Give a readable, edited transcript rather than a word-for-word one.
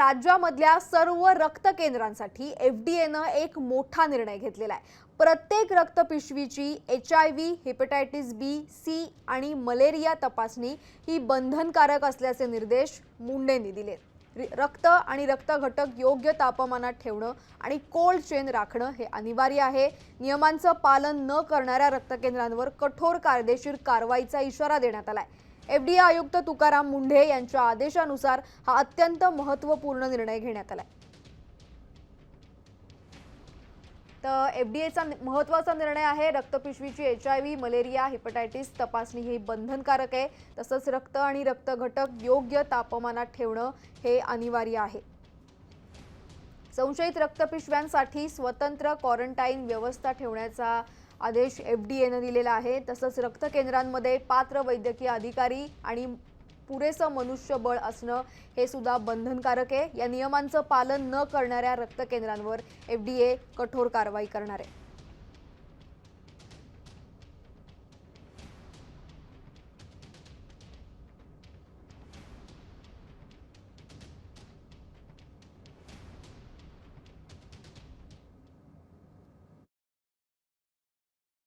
राज्यामधल्या सर्व रक्त केंद्रांसाठी एफडीएनं एक मोठा निर्णय घेतलेला आहे। प्रत्येक रक्त पिशवीची HIV, हेपेटायटिस बी, सी आणि मलेरिया तपासणी ही बंधनकारक असल्याचे निर्देश मुंडेंनी दिलेत। रक्त आणि रक्त घटक योग्य तापमानात ठेवणं आणि कोल्ड चेन राखणं हे अनिवार्य आहे। नियमांचं पालन न करणाऱ्या रक्त केंद्रांवर कठोर कायदेशीर कारवाईचा इशारा देण्यात आलाय। एफडीए आयुक्त तुकाराम मुंढे यांच्या आदेशानुसार हा अत्यंत महत्त्वपूर्ण निर्णय घेण्यात आलाय। तर एफडीएचा महत्त्वाचा निर्णय आहे। रक्तपिशवीची HIV, मलेरिया, हेपेटायटिस तपासणी ही बंधनकारक आहे। तसंच रक्त आणि रक्त घटक योग्य तापमानात ठेवणं हे अनिवार्य आहे। संशयित रक्तपिशव्यांसाठी स्वतंत्र क्वारंटाईन व्यवस्था ठेवण्याचा आदेश एफडीएने दिलेला आहे। तसंच रक्त केंद्रांमध्ये पात्र वैद्यकीय अधिकारी आणि पुरेसं मनुष्यबळ असणं हे सुद्धा बंधनकारक आहे। या नियमांचं पालन न करणाऱ्या रक्त केंद्रांवर एफडीए कठोर कारवाई करणार आहे।